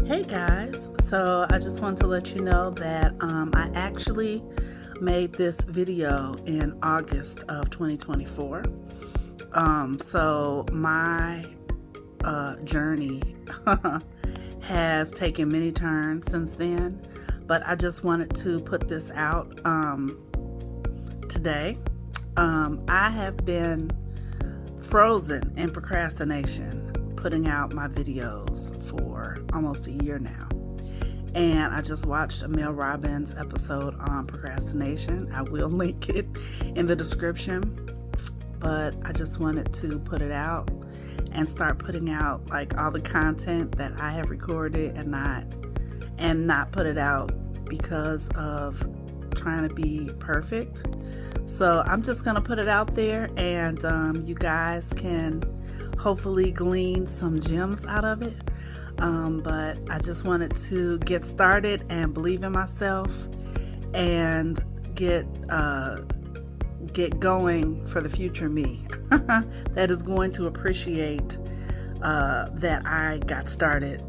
Hey guys, so I just want to let you know that I actually made this video in August of 2024. So my journey has taken many turns since then, but I just wanted to put this out today. I have been frozen in procrastination, putting out my videos for almost a year now. And I just watched a Mel Robbins episode on procrastination. I will link it in the description. But I just wanted to put it out and start putting out like all the content that I have recorded and not put it out because of trying to be perfect. So I'm just going to put it out there, and you guys can hopefully glean some gems out of it. But I just wanted to get started and believe in myself and get going for the future me that is going to appreciate that I got started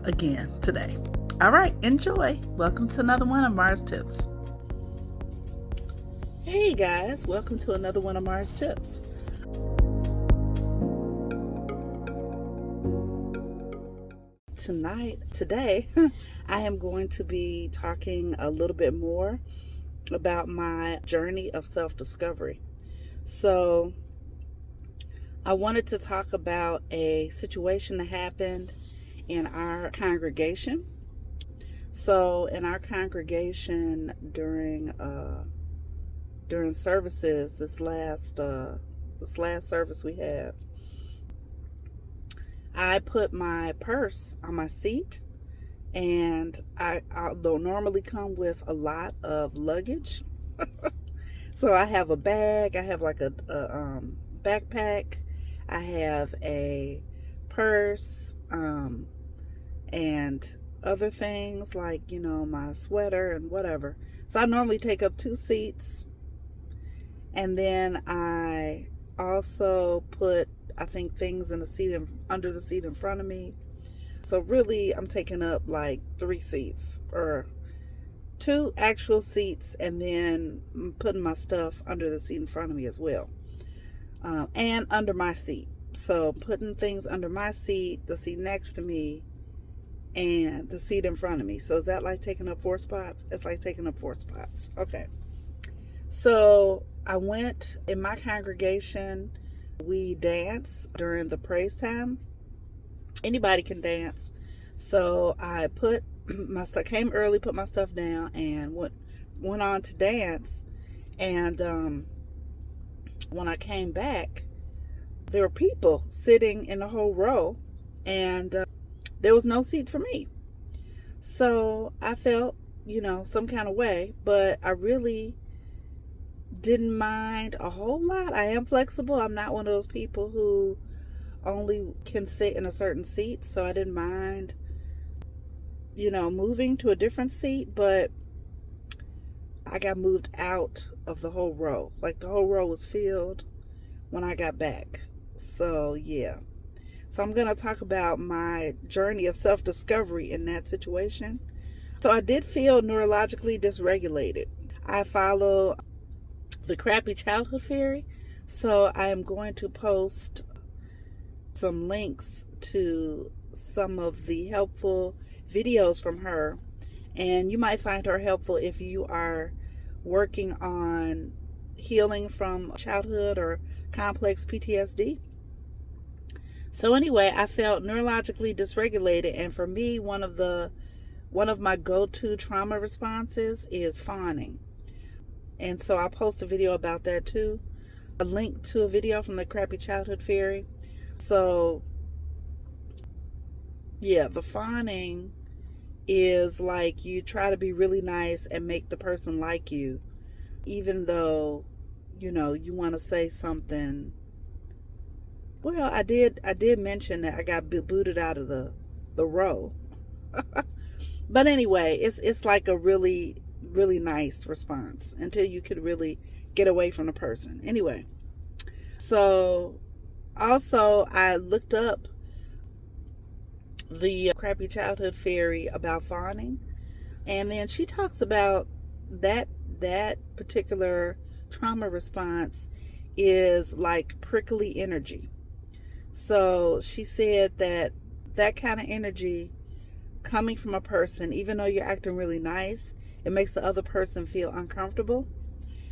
again today. All right, enjoy. Welcome to another one of Mars Tips. Hey guys, welcome to another one of Mars Tips. Today, I am going to be talking a little bit more about my journey of self-discovery. So, I wanted to talk about a situation that happened in our congregation. So, in our congregation during services, this last service we had, I put my purse on my seat, and I don't normally come with a lot of luggage. So I have a bag, I have like a backpack, I have a purse, and other things like, my sweater and whatever. So I normally take up 2 seats, and then I also put, I think, things in the seat under the seat in front of me. So really, I'm taking up like 3 seats, or 2 actual seats, and then putting my stuff under the seat in front of me as well, and under my seat. So putting things under my seat, the seat next to me, and the seat in front of me. So is that like taking up 4 spots? It's like taking up 4 spots. Okay. So I went in my congregation. We dance during the praise time. Anybody can dance. So I put my stuff, came early, put my stuff down, and went on to dance. And when I came back, there were people sitting in the whole row, and there was no seat for me. So I felt, some kind of way, but I really didn't mind a whole lot. I am flexible. I'm not one of those people who only can sit in a certain seat, so I didn't mind, moving to a different seat, but I got moved out of the whole row. Like the whole row was filled when I got back. So yeah. So I'm going to talk about my journey of self-discovery in that situation. So I did feel neurologically dysregulated. I follow the Crappy Childhood Fairy. So I am going to post some links to some of the helpful videos from her. And you might find her helpful if you are working on healing from childhood or complex PTSD. So anyway, I felt neurologically dysregulated, and for me, one of my go-to trauma responses is fawning. And so I'll post a video about that too. A link to a video from the Crappy Childhood Fairy. So yeah, the fawning is like you try to be really nice and make the person like you, even though, you want to say something. Well, I did mention that I got booted out of the row. But anyway, it's like a really, really nice response until you could really get away from the person. Anyway, so also I looked up the Crappy Childhood Fairy about fawning. And then she talks about that particular trauma response is like prickly energy. So she said that that kind of energy coming from a person, even though you're acting really nice, it makes the other person feel uncomfortable.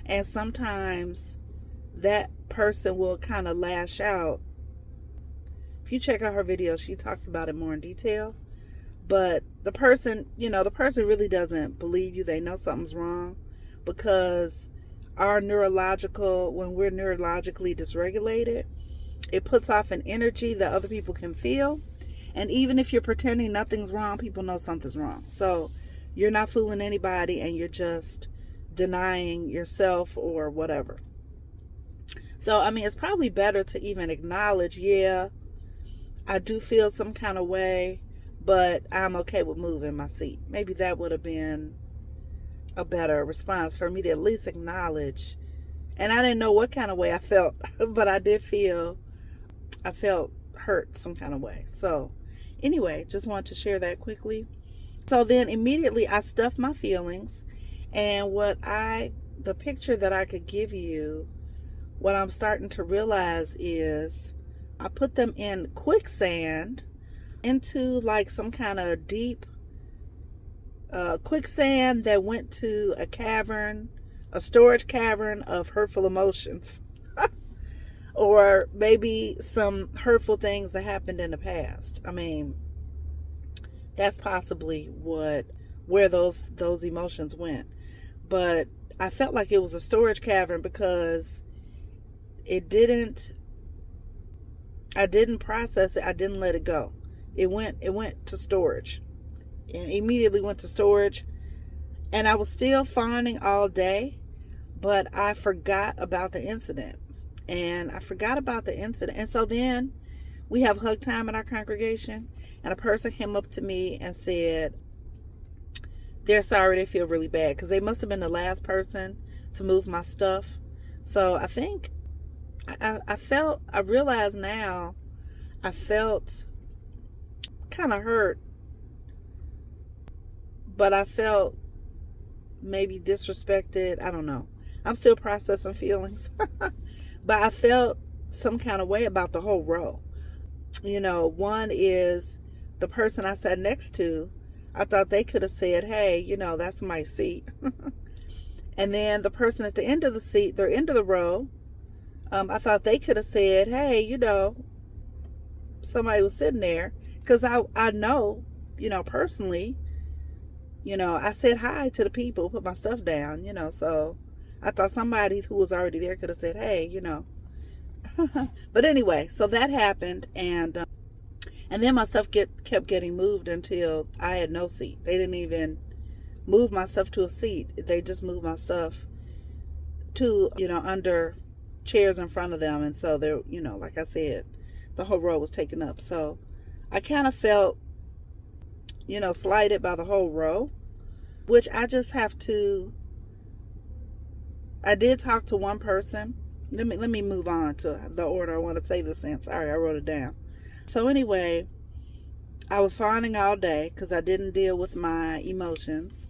And sometimes that person will kind of lash out. If you check out her video, she talks about it more in detail. But the person, the person really doesn't believe you. They know something's wrong because when we're neurologically dysregulated, it puts off an energy that other people can feel. And even if you're pretending nothing's wrong, people know something's wrong. So you're not fooling anybody and you're just denying yourself or whatever. So, I mean, it's probably better to even acknowledge, yeah, I do feel some kind of way, but I'm okay with moving my seat. Maybe that would have been a better response for me to at least acknowledge. And I didn't know what kind of way I felt, but I felt hurt some kind of way. So anyway, just wanted to share that quickly. So then immediately I stuffed my feelings, and the picture that I could give you, what I'm starting to realize is I put them in quicksand, into like some kind of deep quicksand that went to a storage cavern of hurtful emotions. Or maybe some hurtful things that happened in the past. I mean, that's possibly where those emotions went. But I felt like it was a storage cavern because I didn't process it. I didn't let it go. It went to storage. And immediately went to storage. And I was still fawning all day, but I forgot about the incident. And so then we have hug time in our congregation, and a person came up to me and said they're sorry, they feel really bad because they must have been the last person to move my stuff. So I think I realize now I felt kind of hurt, but I felt maybe disrespected. I don't know. I'm still processing feelings. But I felt some kind of way about the whole row. One is the person I sat next to. I thought they could have said, hey, that's my seat. And then the person at the end of the row, I thought they could have said, hey, somebody was sitting there. Because I know, personally, I said hi to the people, put my stuff down, so I thought somebody who was already there could have said, hey, But anyway, so that happened, and then my stuff kept getting moved until I had no seat. They didn't even move my stuff to a seat. They just moved my stuff to, under chairs in front of them. And so there, like I said, the whole row was taken up. So I kind of felt, slighted by the whole row, which I just have to. I did talk to one person. Let me move on to the order I want to say this in. Sorry, I wrote it down. So anyway, I was fawning all day because I didn't deal with my emotions,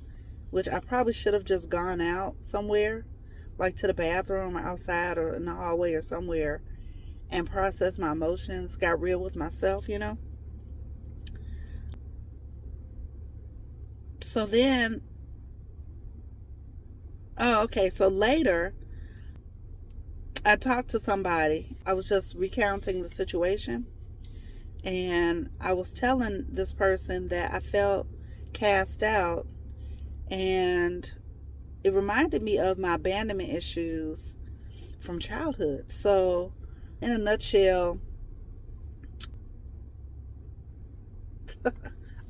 which I probably should have just gone out somewhere, like to the bathroom or outside or in the hallway or somewhere, and processed my emotions, got real with myself, So then, so later, I talked to somebody. I was just recounting the situation, and I was telling this person that I felt cast out, and it reminded me of my abandonment issues from childhood. So in a nutshell,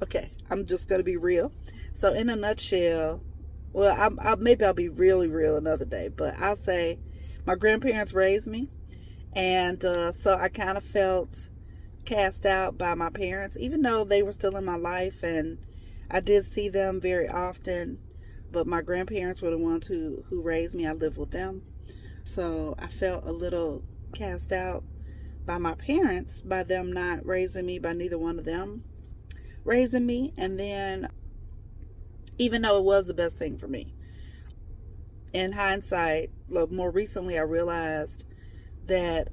okay, I'm just going to be real. So in a nutshell, well, maybe I'll be really real another day, but I'll say my grandparents raised me, and so I kind of felt cast out by my parents, even though they were still in my life, and I did see them very often, but my grandparents were the ones who raised me. I lived with them. So I felt a little cast out by my parents, by them not raising me, by neither one of them. raising me. And then, even though it was the best thing for me, in hindsight, look, more recently, I realized that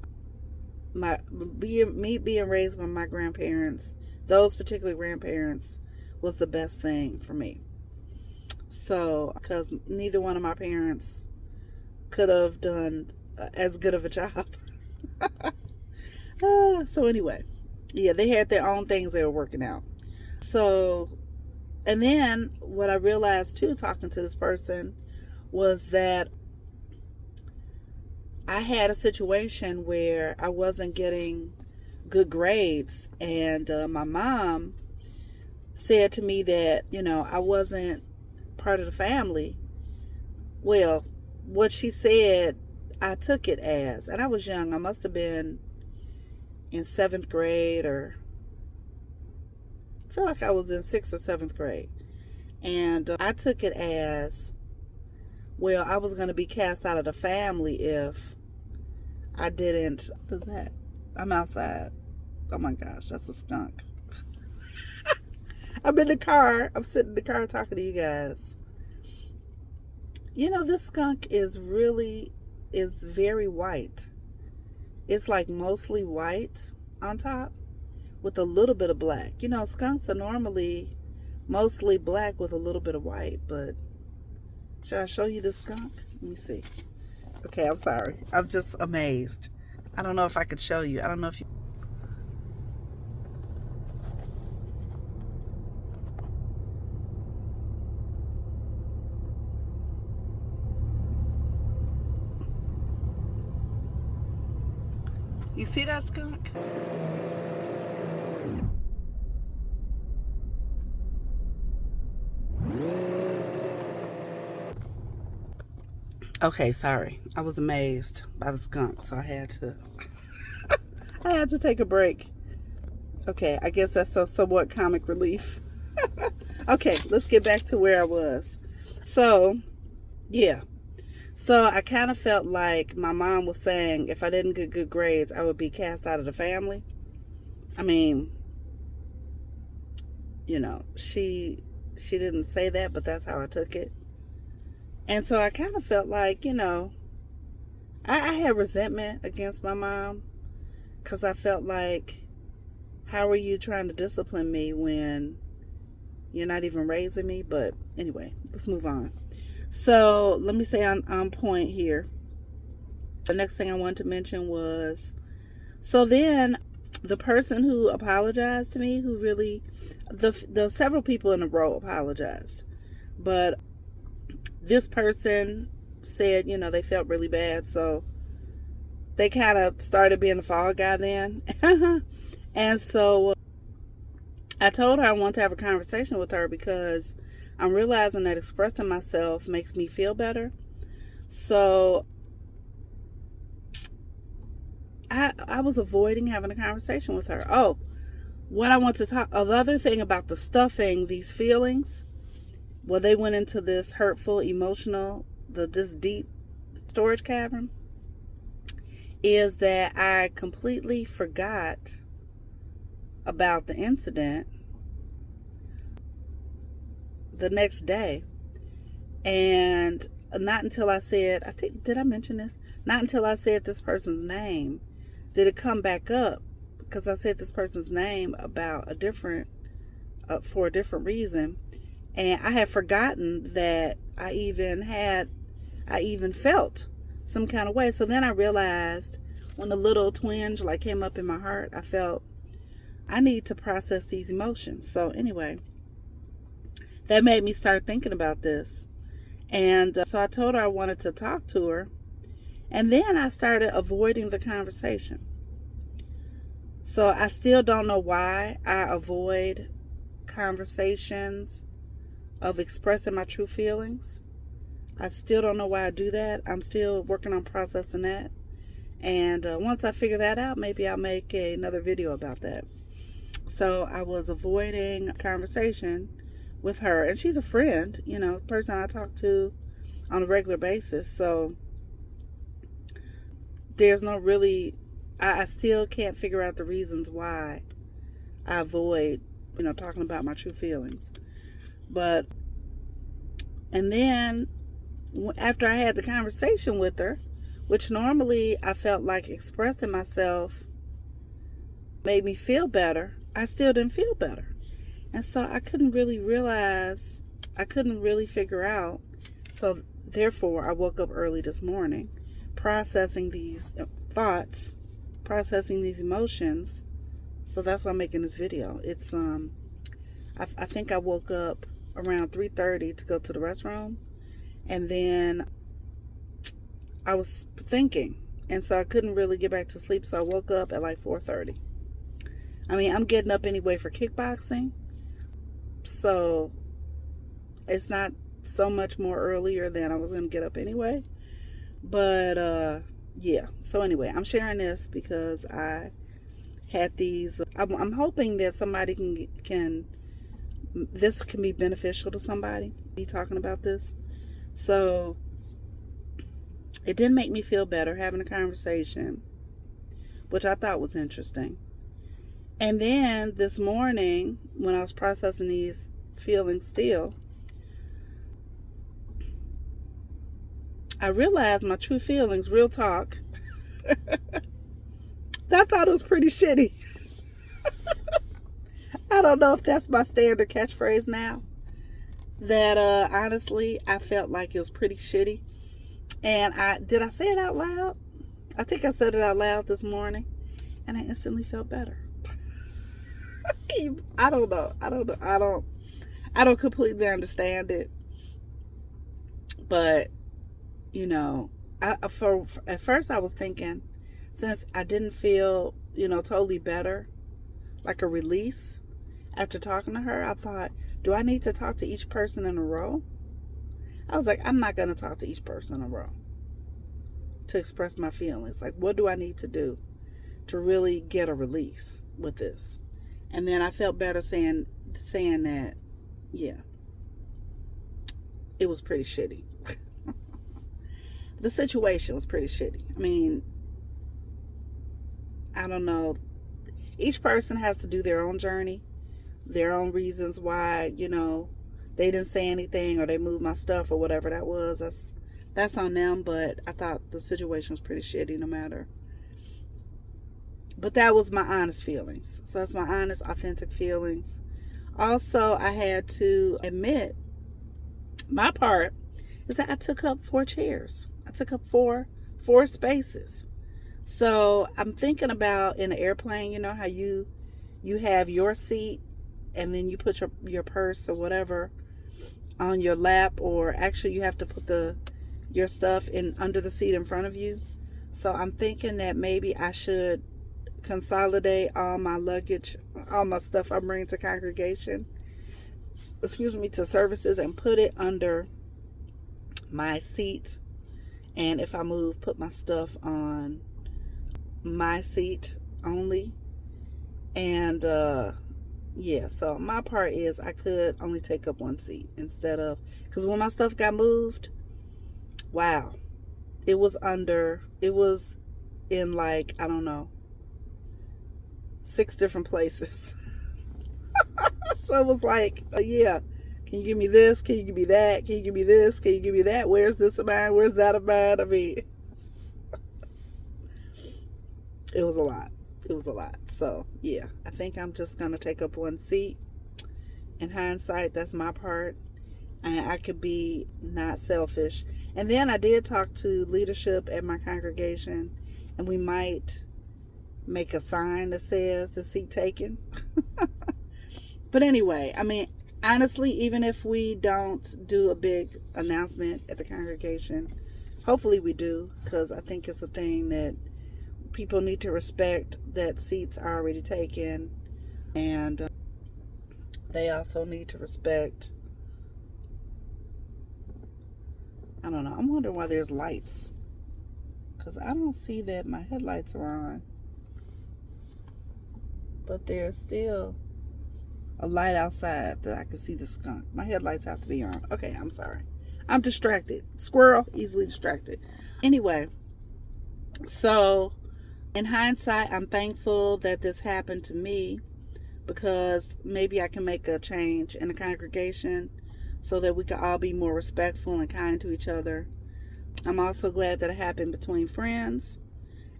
me being raised by my grandparents, those particular grandparents, was the best thing for me. So, because neither one of my parents could have done as good of a job. So anyway, yeah, they had their own things they were working out. So, and then what I realized too, talking to this person, was that I had a situation where I wasn't getting good grades, and my mom said to me that, I wasn't part of the family. Well, what she said, I took it as, and I was young. I must have been in 7th grade, or I feel like I was in 6th or 7th grade. And I took it as, well, I was going to be cast out of the family if I didn't. What is that? I'm outside. Oh my gosh, that's a skunk. I'm in the car. I'm sitting in the car talking to you guys. This skunk is very white. It's like mostly white on top with a little bit of black. Skunks are normally mostly black with a little bit of white, but should I show you the skunk? Let me see. Okay, I'm sorry. I'm just amazed. I don't know if I could show you. I don't know if you... You see that skunk? Okay, sorry. I was amazed by the skunk, so I had to take a break. Okay, I guess that's a somewhat comic relief. Okay, let's get back to where I was. So, yeah. So I kind of felt like my mom was saying if I didn't get good grades, I would be cast out of the family. I mean, she didn't say that, but that's how I took it. And so I kind of felt like, I had resentment against my mom, because I felt like, how are you trying to discipline me when you're not even raising me? But anyway, let's move on. So let me stay on point here. The next thing I wanted to mention was, so then the person who apologized to me, who really, the several people in a row apologized, but this person said, they felt really bad, so they kind of started being the fall guy then. And so I told her I want to have a conversation with her because I'm realizing that expressing myself makes me feel better. So I was avoiding having a conversation with her. Oh, what I want to talk, another thing about the stuffing these feelings, well, they went into this hurtful, emotional, this deep storage cavern, is that I completely forgot about the incident the next day. And not until I said, did I mention this? Not until I said this person's name did it come back up, because I said this person's name about for a different reason. And I had forgotten that I even felt some kind of way. So then I realized, when the little twinge came up in my heart, I felt I need to process these emotions. So anyway, that made me start thinking about this. And so I told her I wanted to talk to her. And then I started avoiding the conversation. So I still don't know why I avoid conversations of expressing my true feelings. I still don't know why I do that. I'm still working on processing that. And once I figure that out, maybe I'll make another video about that. So I was avoiding a conversation with her. And she's a friend, person I talk to on a regular basis. So there's no really, I still can't figure out the reasons why I avoid talking about my true feelings. But, and then after I had the conversation with her, which normally I felt like expressing myself made me feel better, I still didn't feel better. And so I couldn't really figure out. So therefore, I woke up early this morning, processing these thoughts, processing these emotions. So that's why I'm making this video. It's I think I woke up around 3:30 to go to the restroom, and then I was thinking, and so I couldn't really get back to sleep. So I woke up at like 4:30. I mean, I'm getting up anyway for kickboxing, so it's not so much more earlier than I was going to get up anyway. But yeah. So anyway, I'm sharing this because I had these. I'm hoping that somebody can this can be beneficial to somebody. Be talking about this, so it did make me feel better having a conversation, which I thought was interesting. And then this morning, when I was processing these feelings still, I realized my true feelings, real talk. I thought it was pretty shitty. I don't know if that's my standard catchphrase now. That honestly, I felt like it was pretty shitty. And did I say it out loud? I think I said it out loud this morning, and I instantly felt better. I don't know. I don't completely understand it. But, at first I was thinking, since I didn't feel, totally better, like a release after talking to her, I thought, do I need to talk to each person in a row? I was like, I'm not going to talk to each person in a row to express my feelings. Like, what do I need to do to really get a release with this? And then I felt better saying that, yeah, it was pretty shitty. The situation was pretty shitty. I mean, I don't know. Each person has to do their own journey, their own reasons why, they didn't say anything or they moved my stuff or whatever that was. That's on them, but I thought the situation was pretty shitty no matter. But that was my honest feelings. So that's my honest, authentic feelings. Also, I had to admit my part is that I took up 4 chairs. I took up four spaces. So I'm thinking about in an airplane, how you have your seat and then you put your purse or whatever on your lap, or actually you have to put your stuff in under the seat in front of you. So I'm thinking that maybe I should consolidate all my luggage, all my stuff I'm bringing to congregation, to services, and put it under my seat. And if I move, put my stuff on my seat only. And yeah, so my part is I could only take up 1 seat instead of, because when my stuff got moved, wow, it was in like, I don't know, 6 different places. So it was like, yeah, can you give me this? Can you give me that? Can you give me this? Can you give me that? Where's this of mine? Where's that of mine? I mean, it was a lot. It was a lot. So yeah, I think I'm just going to take up 1 seat. In hindsight, that's my part. And I could be not selfish. And then I did talk to leadership at my congregation, and we might make a sign that says the seat taken. But anyway, I mean, honestly, even if we don't do a big announcement at the congregation, hopefully we do, because I think it's a thing that people need to respect, that seats are already taken, and they also need to respect, I don't know, I'm wondering why there's lights, because I don't see that my headlights are on, but there's still a light outside that I can see the skunk. My headlights have to be on. Okay, I'm sorry. I'm distracted. Squirrel, easily distracted. Anyway, so in hindsight, I'm thankful that this happened to me, because maybe I can make a change in the congregation so that we can all be more respectful and kind to each other. I'm also glad that it happened between friends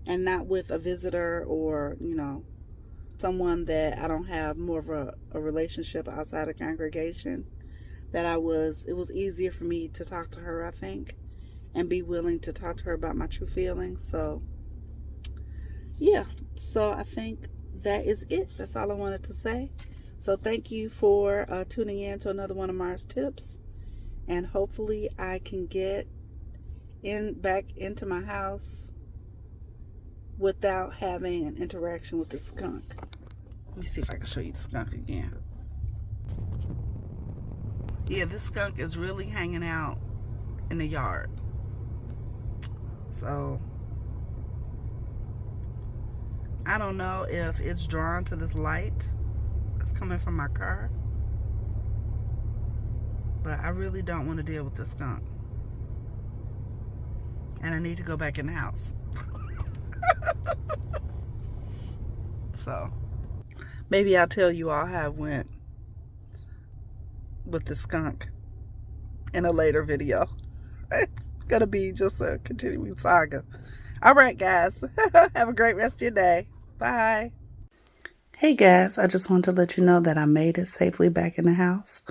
and not with a visitor or, someone that I don't have more of a relationship outside of congregation. It was easier for me to talk to her, I think, and be willing to talk to her about my true feelings. So, yeah. So I think that is it. That's all I wanted to say. So thank you for tuning in to another one of Mars Tips. And hopefully I can get back into my house without having an interaction with the skunk. Let me see if I can show you the skunk again. Yeah, this skunk is really hanging out in the yard. So I don't know if it's drawn to this light that's coming from my car, but I really don't want to deal with this skunk. And I need to go back in the house. So maybe I'll tell you all how it went with the skunk in a later video. It's gonna be just a continuing saga. All right, guys. Have a great rest of your day. Bye. Hey, guys. I just wanted to let you know that I made it safely back in the house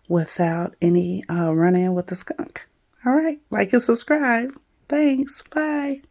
without any run-in with the skunk. All right. Like and subscribe. Thanks. Bye.